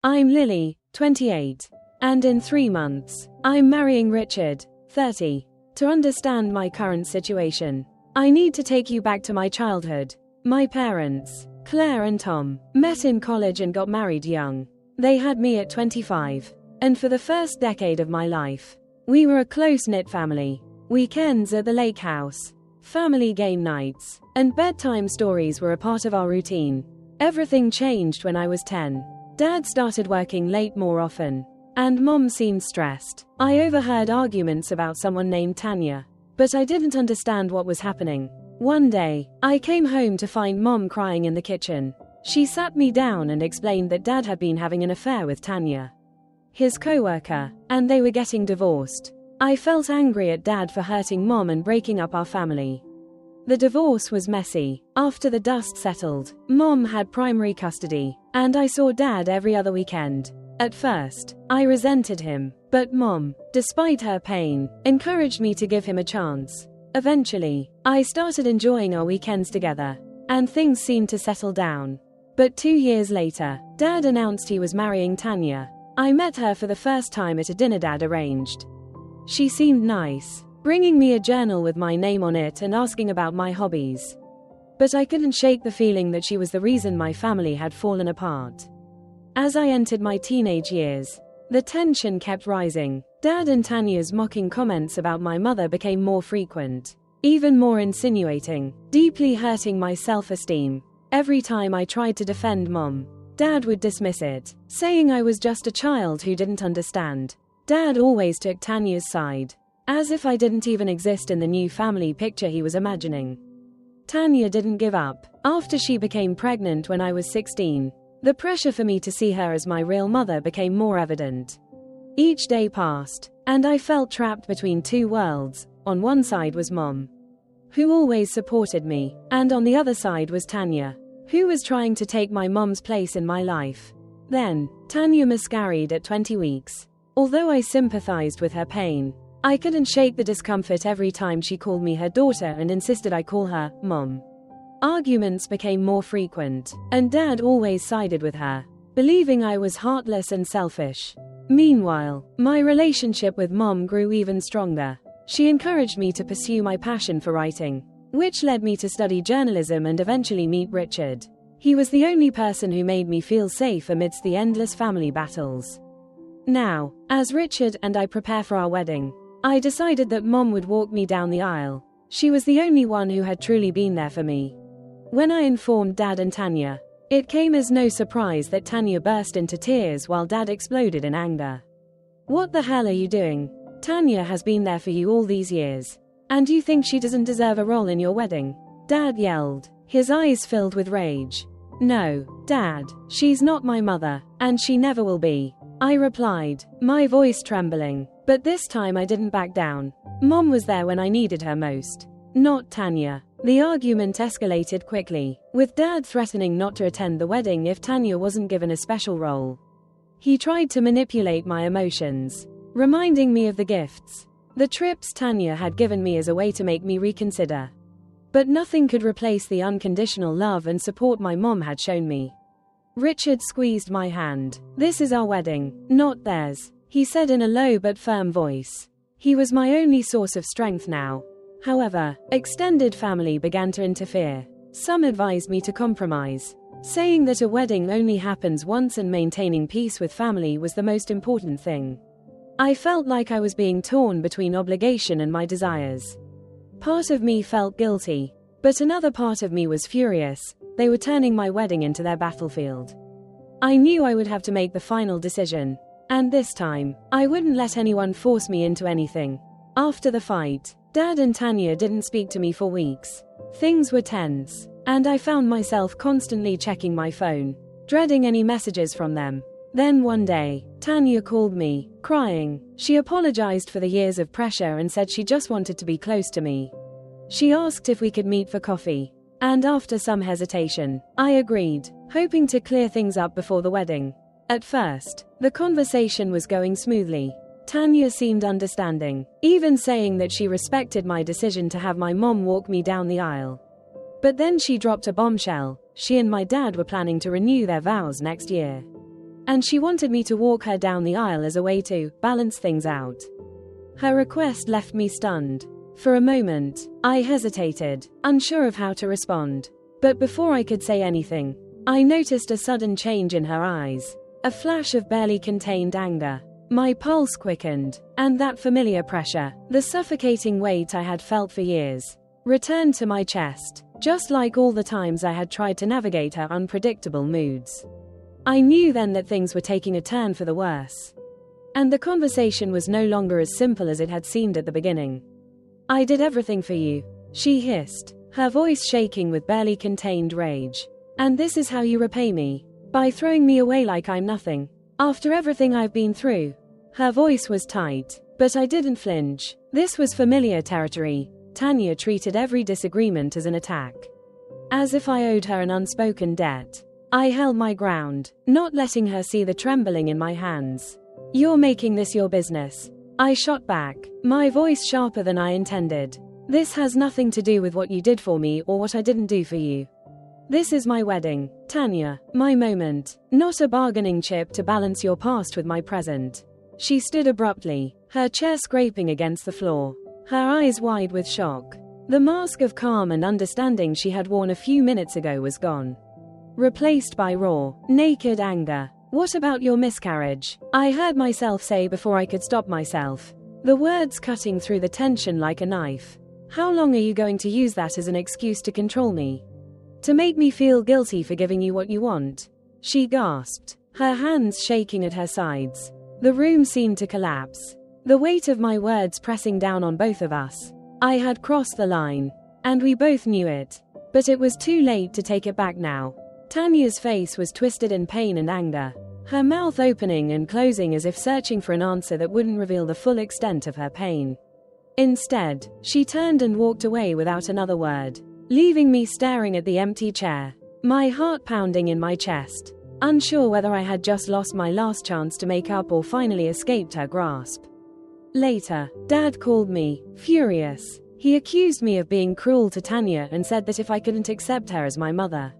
I'm Lily, 28. And in 3 months, I'm marrying Richard, 30. To understand my current situation, I need to take you back to my childhood. My parents, Claire and Tom, met in college and got married young. They had me at 25. And for the first decade of my life, we were a close-knit family. Weekends at the lake house, family game nights, and bedtime stories were a part of our routine. Everything changed when I was 10. Dad started working late more often, and Mom seemed stressed. I overheard arguments about someone named Tanya, but I didn't understand what was happening. One day, I came home to find Mom crying in the kitchen. She sat me down and explained that Dad had been having an affair with Tanya, his co-worker, and they were getting divorced. I felt angry at Dad for hurting Mom and breaking up our family. The divorce was messy. After the dust settled, Mom had primary custody, and I saw Dad every other weekend. At first, I resented him, but Mom, despite her pain, encouraged me to give him a chance. Eventually, I started enjoying our weekends together, and things seemed to settle down. But 2 years later, Dad announced he was marrying Tanya. I met her for the first time at a dinner Dad arranged. She seemed nice, bringing me a journal with my name on it and asking about my hobbies. But I couldn't shake the feeling that she was the reason my family had fallen apart. As I entered my teenage years, the tension kept rising. Dad and Tanya's mocking comments about my mother became more frequent, even more insinuating, deeply hurting my self-esteem. Every time I tried to defend Mom, Dad would dismiss it, saying I was just a child who didn't understand. Dad always took Tanya's side, as if I didn't even exist in the new family picture he was imagining. Tanya didn't give up. After she became pregnant when I was 16, the pressure for me to see her as my real mother became more evident. Each day passed, and I felt trapped between two worlds. On one side was Mom, who always supported me, and on the other side was Tanya, who was trying to take my mom's place in my life. Then, Tanya miscarried at 20 weeks. Although I sympathized with her pain, I couldn't shake the discomfort every time she called me her daughter and insisted I call her Mom. Arguments became more frequent, and Dad always sided with her, believing I was heartless and selfish. Meanwhile, my relationship with Mom grew even stronger. She encouraged me to pursue my passion for writing, which led me to study journalism and eventually meet Richard. He was the only person who made me feel safe amidst the endless family battles. Now, as Richard and I prepare for our wedding, I decided that Mom would walk me down the aisle. She was the only one who had truly been there for me. When I informed Dad and Tanya, it came as no surprise that Tanya burst into tears while Dad exploded in anger. "What the hell are you doing? Tanya has been there for you all these years. And you think she doesn't deserve a role in your wedding?" Dad yelled, his eyes filled with rage. "No, Dad, she's not my mother, and she never will be," I replied, my voice trembling. But this time I didn't back down. Mom was there when I needed her most, not Tanya. The argument escalated quickly, with Dad threatening not to attend the wedding if Tanya wasn't given a special role. He tried to manipulate my emotions, reminding me of the gifts, the trips Tanya had given me as a way to make me reconsider. But nothing could replace the unconditional love and support my mom had shown me. Richard squeezed my hand. "This is our wedding, not theirs," he said in a low but firm voice. He was my only source of strength now. However, extended family began to interfere. Some advised me to compromise, saying that a wedding only happens once and maintaining peace with family was the most important thing. I felt like I was being torn between obligation and my desires. Part of me felt guilty, but another part of me was furious. They were turning my wedding into their battlefield. I knew I would have to make the final decision, and this time, I wouldn't let anyone force me into anything. After the fight, Dad and Tanya didn't speak to me for weeks. Things were tense, and I found myself constantly checking my phone, dreading any messages from them. Then one day, Tanya called me, crying. She apologized for the years of pressure and said she just wanted to be close to me. She asked if we could meet for coffee, and after some hesitation, I agreed, hoping to clear things up before the wedding. At first, the conversation was going smoothly. Tanya seemed understanding, even saying that she respected my decision to have my mom walk me down the aisle. But then she dropped a bombshell. She and my dad were planning to renew their vows next year. and she wanted me to walk her down the aisle as a way to balance things out. Her request left me stunned. For a moment, I hesitated, unsure of how to respond. But before I could say anything, I noticed a sudden change in her eyes, a flash of barely contained anger. My pulse quickened, and that familiar pressure, the suffocating weight I had felt for years, returned to my chest, just like all the times I had tried to navigate her unpredictable moods. I knew then that things were taking a turn for the worse. And the conversation was no longer as simple as it had seemed at the beginning. "I did everything for you," she hissed, her voice shaking with barely contained rage. "And this is how you repay me? By throwing me away like I'm nothing? After everything I've been through?" Her voice was tight, but I didn't flinch. This was familiar territory. Tanya treated every disagreement as an attack, as if I owed her an unspoken debt. I held my ground, not letting her see the trembling in my hands. "You're making this your business," I shot back, my voice sharper than I intended. "This has nothing to do with what you did for me or what I didn't do for you. This is my wedding, Tanya, my moment, not a bargaining chip to balance your past with my present." She stood abruptly, her chair scraping against the floor, her eyes wide with shock. The mask of calm and understanding she had worn a few minutes ago was gone, replaced by raw, naked anger. "What about your miscarriage?" I heard myself say before I could stop myself, the words cutting through the tension like a knife. "How long are you going to use that as an excuse to control me? To make me feel guilty for giving you what you want?" She gasped, her hands shaking at her sides. The room seemed to collapse, the weight of my words pressing down on both of us. I had crossed the line, and we both knew it. But it was too late to take it back now. Tanya's face was twisted in pain and anger, her mouth opening and closing as if searching for an answer that wouldn't reveal the full extent of her pain. Instead, she turned and walked away without another word, leaving me staring at the empty chair, my heart pounding in my chest, unsure whether I had just lost my last chance to make up or finally escaped her grasp. Later, Dad called me, furious. He accused me of being cruel to Tanya and said that if I couldn't accept her as my mother,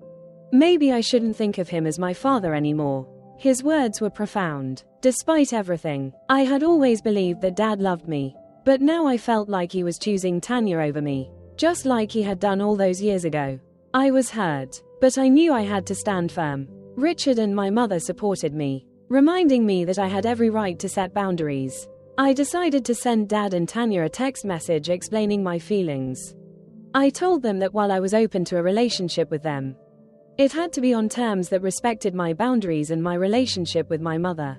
maybe I shouldn't think of him as my father anymore. His words were profound. Despite everything, I had always believed that Dad loved me, but now I felt like he was choosing Tanya over me, just like he had done all those years ago. I was hurt, but I knew I had to stand firm. Richard and my mother supported me, reminding me that I had every right to set boundaries. I decided to send Dad and Tanya a text message explaining my feelings. I told them that while I was open to a relationship with them, it had to be on terms that respected my boundaries and my relationship with my mother.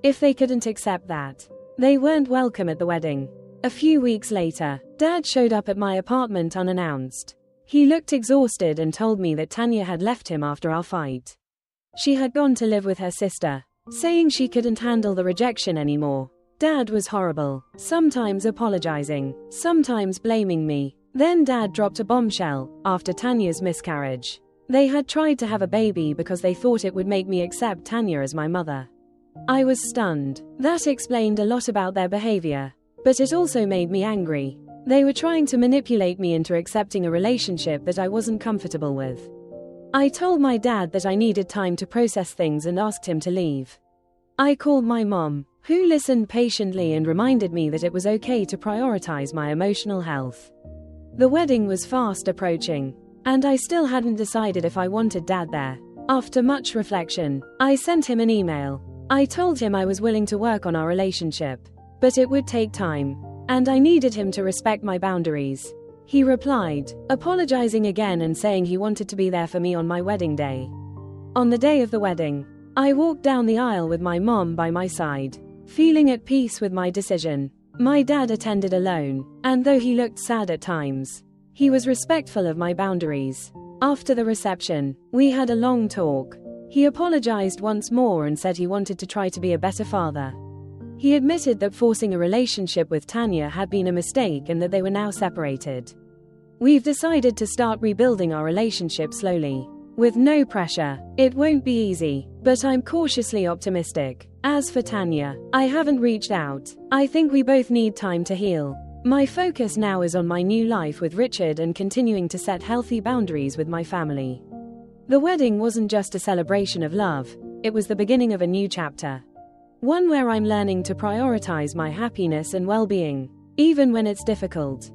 If they couldn't accept that, they weren't welcome at the wedding. A few weeks later, Dad showed up at my apartment unannounced. He looked exhausted and told me that Tanya had left him after our fight. She had gone to live with her sister, saying she couldn't handle the rejection anymore. Dad was horrible, sometimes apologizing, sometimes blaming me. Then Dad dropped a bombshell. After Tanya's miscarriage, they had tried to have a baby because they thought it would make me accept Tanya as my mother. I was stunned. That explained a lot about their behavior, but it also made me angry. They were trying to manipulate me into accepting a relationship that I wasn't comfortable with. I told my dad that I needed time to process things and asked him to leave. I called my mom, who listened patiently and reminded me that it was okay to prioritize my emotional health. The wedding was fast approaching, and I still hadn't decided if I wanted Dad there. After much reflection, I sent him an email. I told him I was willing to work on our relationship, but it would take time, and I needed him to respect my boundaries. He replied, apologizing again and saying he wanted to be there for me on my wedding day. On the day of the wedding, I walked down the aisle with my mom by my side, feeling at peace with my decision. My dad attended alone, and though he looked sad at times, he was respectful of my boundaries. After the reception, we had a long talk. He apologized once more and said he wanted to try to be a better father. He admitted that forcing a relationship with Tanya had been a mistake and that they were now separated. We've decided to start rebuilding our relationship slowly, with no pressure. It won't be easy, but I'm cautiously optimistic. As for Tanya, I haven't reached out. I think we both need time to heal. My focus now is on my new life with Richard and continuing to set healthy boundaries with my family. The wedding wasn't just a celebration of love, It was the beginning of a new chapter. One where I'm learning to prioritize my happiness and well-being, even when it's difficult.